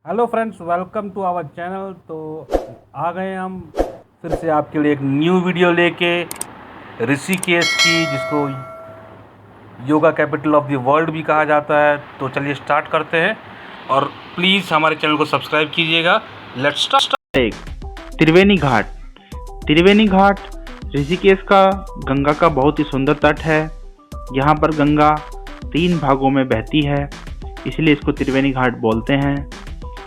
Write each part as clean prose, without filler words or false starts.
Hello friends, welcome to our channel. तो आ गए हम फिर से आपके लिए एक न्यू वीडियो लेके ऋषिकेश की, जिसको yoga capital of the world भी कहा जाता है। तो चलिए स्टार्ट करते हैं और प्लीज़ हमारे चैनल को सब्सक्राइब कीजिएगा। Let's start. एक त्रिवेणी घाट। त्रिवेणी घाट ऋषिकेश का गंगा का बहुत ही सुंदर तट है। यहाँ पर गंगा 3 भागों में बहती है, इसलिए इसको त्रिवेणी घाट बोलते हैं।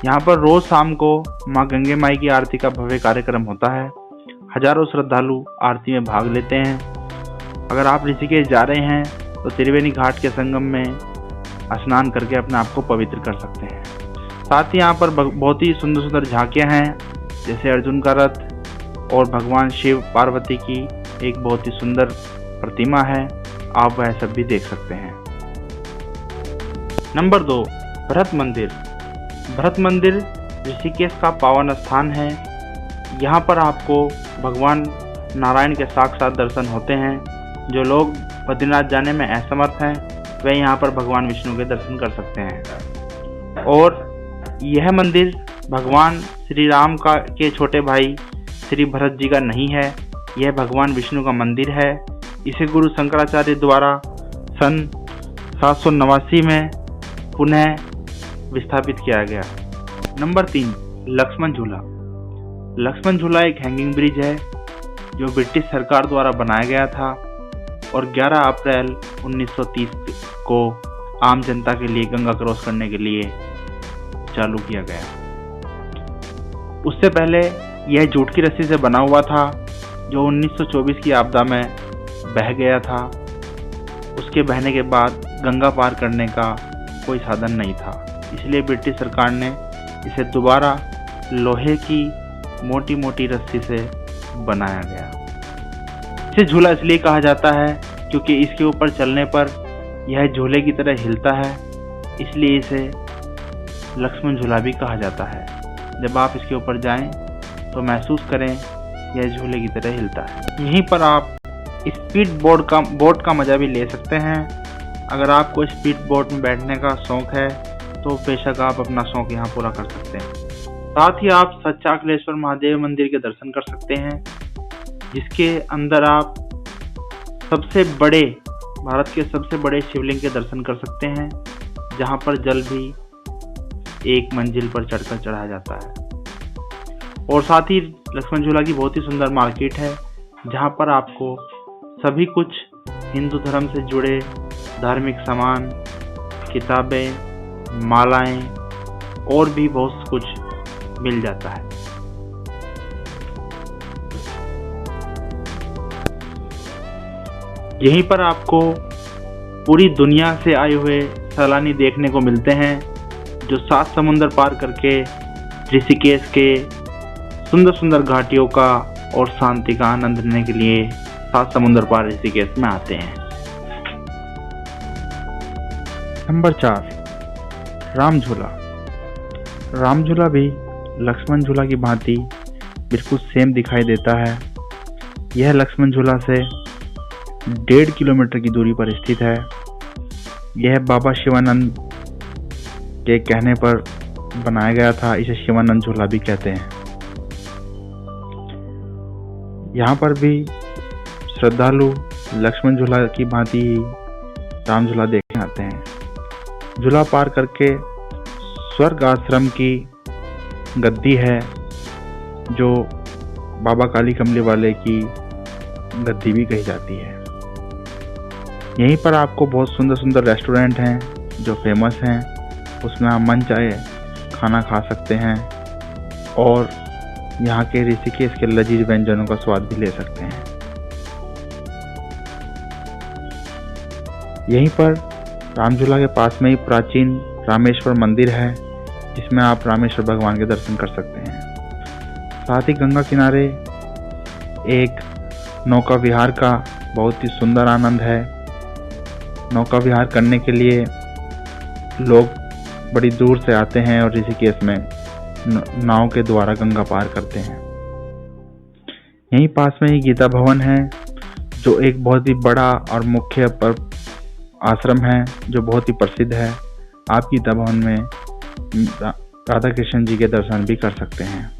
यहाँ पर रोज शाम को माँ गंगे माई की आरती का भव्य कार्यक्रम होता है। हजारों श्रद्धालु आरती में भाग लेते हैं। अगर आप ऋषिकेश जा रहे हैं तो त्रिवेणी घाट के संगम में स्नान करके अपने आप को पवित्र कर सकते हैं। साथ ही यहाँ पर बहुत ही सुंदर सुंदर झांकियाँ हैं, जैसे अर्जुन का रथ और भगवान शिव पार्वती की एक बहुत ही सुंदर प्रतिमा है। आप वह सब भी देख सकते हैं। नंबर 2, भरत मंदिर। भरत मंदिर ऋषिकेश का पावन स्थान है। यहाँ पर आपको भगवान नारायण के साक्षात दर्शन होते हैं। जो लोग बद्रीनाथ जाने में असमर्थ हैं वे यहाँ पर भगवान विष्णु के दर्शन कर सकते हैं। और यह मंदिर भगवान श्री राम के छोटे भाई श्री भरत जी का नहीं है, यह भगवान विष्णु का मंदिर है। इसे गुरु शंकराचार्य द्वारा सन 789 में पुनः विस्थापित किया गया। नंबर 3, लक्ष्मण झूला। लक्ष्मण झूला एक हैंगिंग ब्रिज है जो ब्रिटिश सरकार द्वारा बनाया गया था और 11 अप्रैल 1930 को आम जनता के लिए गंगा क्रॉस करने के लिए चालू किया गया। उससे पहले यह जूट की रस्सी से बना हुआ था जो 1924 की आपदा में बह गया था। उसके बहने के बाद गंगा पार करने का कोई साधन नहीं था, इसलिए ब्रिटिश सरकार ने इसे दोबारा लोहे की मोटी मोटी रस्सी से बनाया गया। इसे झूला इसलिए कहा जाता है क्योंकि इसके ऊपर चलने पर यह झूले की तरह हिलता है, इसलिए इसे लक्ष्मण झूला भी कहा जाता है। जब आप इसके ऊपर जाएं तो महसूस करें यह झूले की तरह हिलता है। यहीं पर आप स्पीड बोट का मजा भी ले सकते हैं। अगर आपको स्पीड बोट में बैठने का शौक है तो बेशक आप अपना शौक यहाँ पूरा कर सकते हैं। साथ ही आप सच्चाकलेश्वर महादेव मंदिर के दर्शन कर सकते हैं, जिसके अंदर आप भारत के सबसे बड़े शिवलिंग के दर्शन कर सकते हैं, जहाँ पर जल भी एक मंजिल पर चढ़कर चढ़ाया जाता है। और साथ ही लक्ष्मण झूला की बहुत ही सुंदर मार्केट है, जहाँ पर आपको सभी कुछ हिंदू धर्म से जुड़े धार्मिक सामान, किताबें, मालाएं और भी बहुत कुछ मिल जाता है। यहीं पर आपको पूरी दुनिया से आए हुए सैलानी देखने को मिलते हैं, जो 7 समुंदर पार करके ऋषिकेश के सुंदर सुंदर घाटियों का और शांति का आनंद लेने के लिए 7 समुंदर पार ऋषिकेश में आते हैं। नंबर 4, राम झूला। राम झूला भी लक्ष्मण झूला की भांति बिल्कुल सेम दिखाई देता है। यह लक्ष्मण झूला से 1.5 किलोमीटर की दूरी पर स्थित है। यह बाबा शिवानंद के कहने पर बनाया गया था, इसे शिवानंद झूला भी कहते हैं। यहाँ पर भी श्रद्धालु लक्ष्मण झूला की भांति ही राम झूला देखने आते हैं। झूला पार करके स्वर्ग आश्रम की गद्दी है, जो बाबा काली कमली वाले की गद्दी भी कही जाती है। यहीं पर आपको बहुत सुंदर सुंदर रेस्टोरेंट हैं जो फेमस हैं, उसमें आप मन चाहे खाना खा सकते हैं और यहाँ के ऋषिकेश के लजीज व्यंजनों का स्वाद भी ले सकते हैं। यहीं पर राम झूला के पास में ही प्राचीन रामेश्वर मंदिर है, जिसमें आप रामेश्वर भगवान के दर्शन कर सकते हैं। साथ ही गंगा किनारे एक नौका विहार का बहुत ही सुंदर आनंद है। नौका विहार करने के लिए लोग बड़ी दूर से आते हैं और ऋषिकेश में नाव के द्वारा गंगा पार करते हैं। यहीं पास में ही गीता भवन है, जो एक बहुत ही बड़ा और मुख्य आश्रम है जो बहुत ही प्रसिद्ध है। आप गीता भवन में राधा कृष्ण जी के दर्शन भी कर सकते हैं।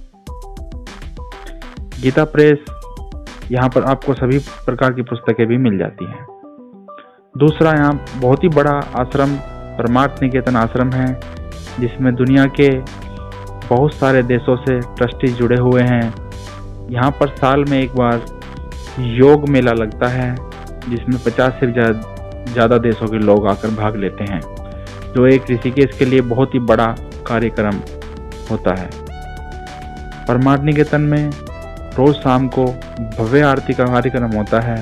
गीता प्रेस, यहाँ पर आपको सभी प्रकार की पुस्तकें भी मिल जाती हैं। दूसरा, यहाँ बहुत ही बड़ा आश्रम परमार्थ निकेतन आश्रम है, जिसमें दुनिया के बहुत सारे देशों से ट्रस्टी जुड़े हुए हैं। यहाँ पर साल में एक बार योग मेला लगता है, जिसमें 50 से ज़्यादा देशों के लोग आकर भाग लेते हैं, जो एक ऋषिकेश के लिए बहुत ही बड़ा कार्यक्रम होता है। परमार्थ निकेतन में रोज शाम को भव्य आरती का कार्यक्रम होता है,